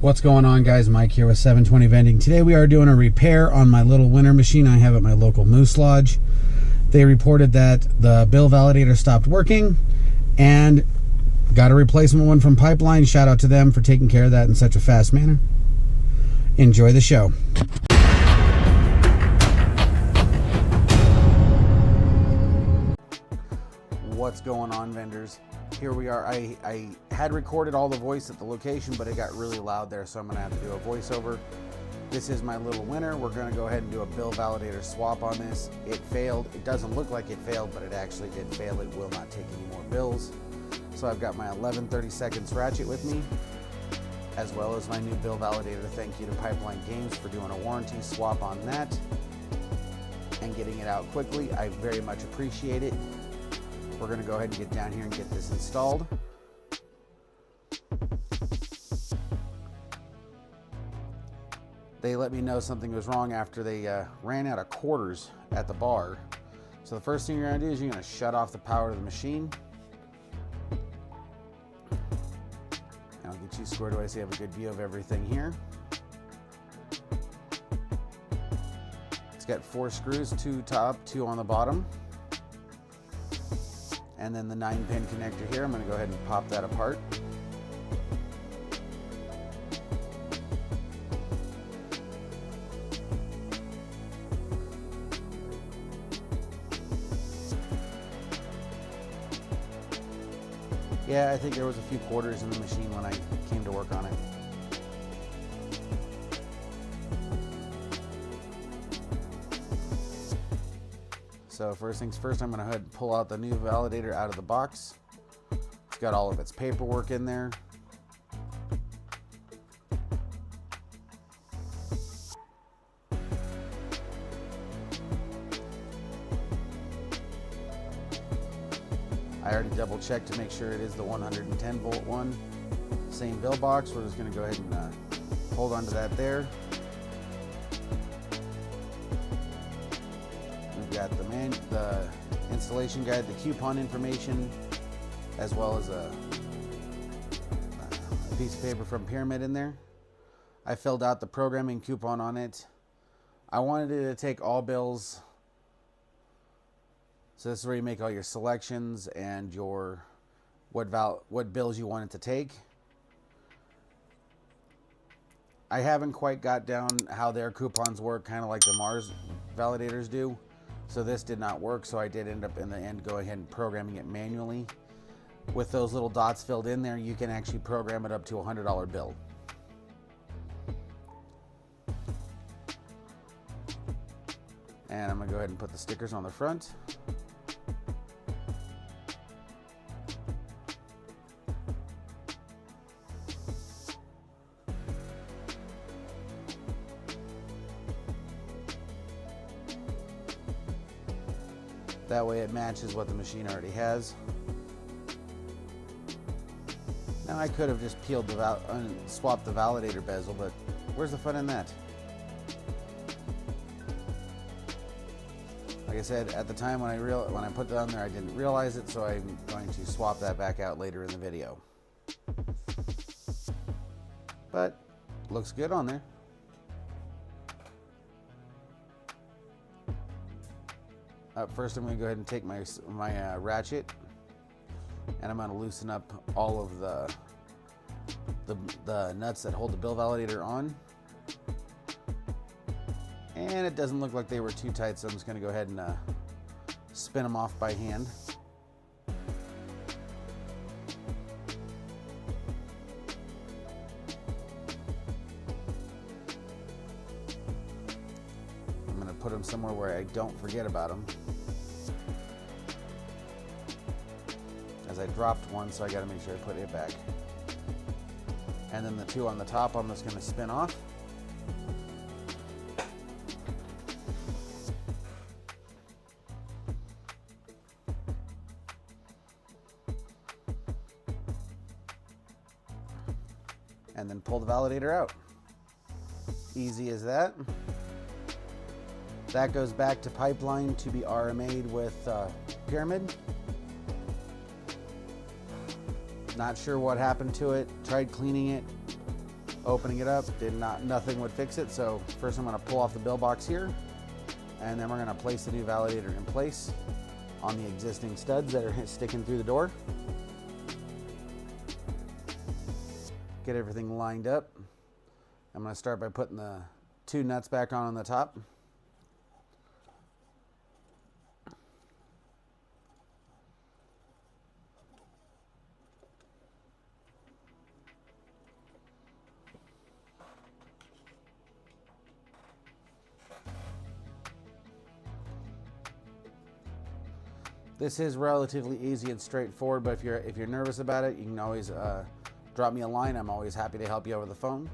What's going on, guys? Mike here with 720 Vending. Today we are doing a repair on my little winter machine I have at my local Moose Lodge. They reported that the bill validator stopped working and got a replacement one from Pipeline. Shout out to them for taking care of that in such a fast manner. Enjoy the show. What's going on, vendors? Here we are. I had recorded all the voice at the location, but it got really loud there, so I'm gonna have to do a voiceover. This is my little winner. We're gonna go ahead and do a bill validator swap on this. It failed. It doesn't look like it failed, but it actually did fail. It will not take any more bills. So I've got my 11/32 ratchet with me, as well as my new bill validator. Thank you to Pipeline Games for doing a warranty swap on that and getting it out quickly. I very much appreciate it. We're going to go ahead and get down here and get this installed. They let me know something was wrong after they ran out of quarters at the bar. So the first thing you're going to do is you're going to shut off the power of the machine. I'll get you squared away so you have a good view of everything here. It's got 4 screws, 2 top, 2 on the bottom. And then the 9-pin connector here. I'm going to go ahead and pop that apart. Yeah, I think there was a few quarters in the machine when I came to work on it. So first things first, I'm going to go ahead and pull out the new validator out of the box. It's got all of its paperwork in there. I already double checked to make sure it is the 110 volt one. Same bill box. We're just going to go ahead and hold on to that there. We've got the installation guide, the coupon information, as well as a piece of paper from Pyramid in there. I filled out the programming coupon on it. I wanted it to take all bills. So this is where you make all your selections and your what bills you want it to take. I haven't quite got down how their coupons work, kind of like the Mars validators do. So this did not work, so I did end up in the end going ahead and programming it manually. With those little dots filled in there, you can actually program it up to a $100 bill. And I'm gonna go ahead and put the stickers on the front. That way it matches what the machine already has. Now I could have just peeled swapped the validator bezel, but where's the fun in that? Like I said, at the time when I put it on there, I didn't realize it, so I'm going to swap that back out later in the video. But looks good on there. Up first, I'm going to go ahead and take my ratchet, and I'm going to loosen up all of the nuts that hold the bill validator on. And it doesn't look like they were too tight, so I'm just going to go ahead and spin them off by hand. I'm going to put them somewhere where I don't forget about them. As I dropped one, so I got to make sure I put it back. And then the 2 on the top, I'm just going to spin off. And then pull the validator out. Easy as that. That goes back to Pipeline to be RMA'd with Pyramid. Not sure what happened to it. Tried cleaning it. Opening it up, nothing would fix it. So first I'm going to pull off the bill box here, and then we're going to place the new validator in place on the existing studs that are sticking through the door. Get everything lined up. I'm going to start by putting the 2 nuts back on the top. This is relatively easy and straightforward, but if you're nervous about it, you can always drop me a line. I'm always happy to help you over the phone.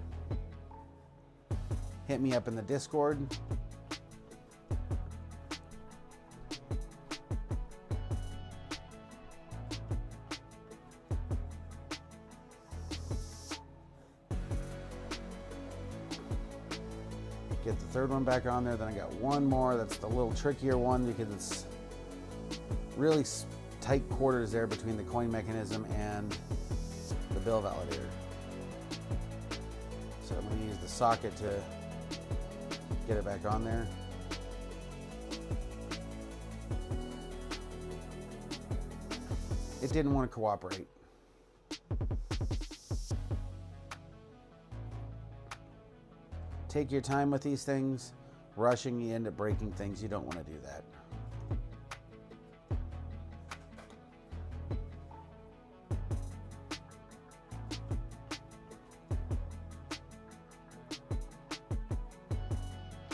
Hit me up in the Discord. Get the third one back on there. Then I got one more. That's the little trickier one because it's really tight quarters there between the coin mechanism and the bill validator. So I'm going to use the socket to get it back on there. It didn't want to cooperate. Take your time with these things. Rushing, you end up breaking things. You don't want to do that.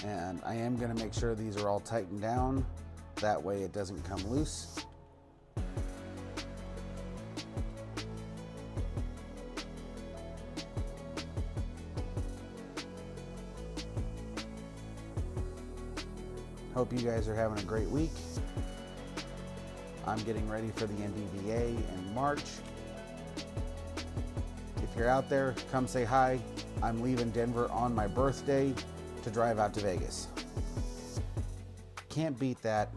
And I am going to make sure these are all tightened down. That way it doesn't come loose. Hope you guys are having a great week. I'm getting ready for the NVDA in March. If you're out there, come say hi. I'm leaving Denver on my birthday to drive out to Vegas. Can't beat that.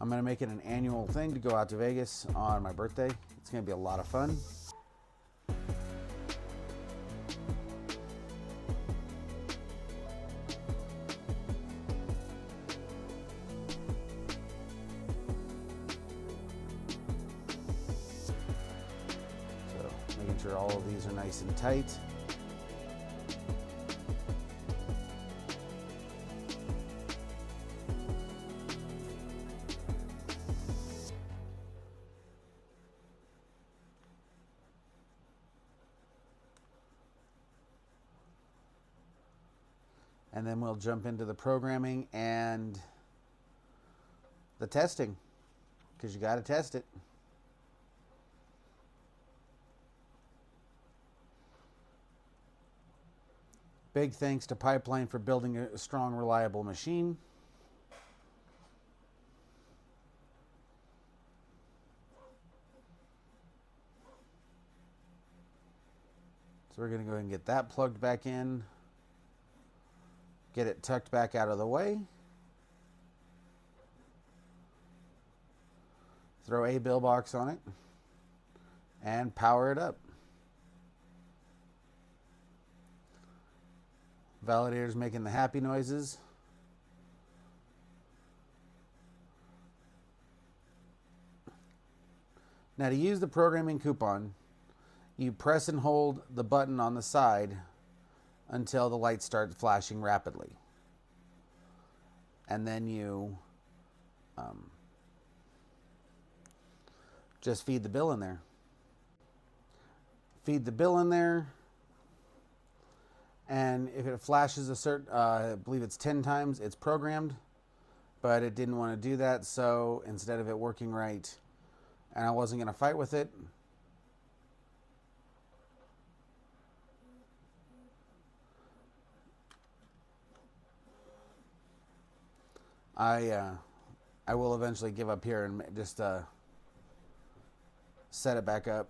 I'm going to make it an annual thing to go out to Vegas on my birthday. It's going to be a lot of fun. Making sure all of these are nice and tight. And then we'll jump into the programming and the testing, because you got to test it. Big thanks to Pipeline for building a strong, reliable machine. So we're going to go ahead and get that plugged back in. Get it tucked back out of the way. Throw a bill box on it. And power it up. Validator's making the happy noises. Now to use the programming coupon, you press and hold the button on the side until the lights start flashing rapidly. And then you just feed the bill in there. Feed the bill in there. And if it flashes a certain, I believe it's 10 times, it's programmed, but it didn't want to do that. So instead of it working right, and I wasn't going to fight with it, I will eventually give up here and just set it back up.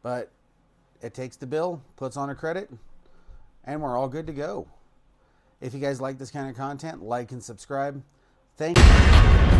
But it takes the bill, puts on a credit, and we're all good to go. If you guys like this kind of content, like and subscribe. Thank you.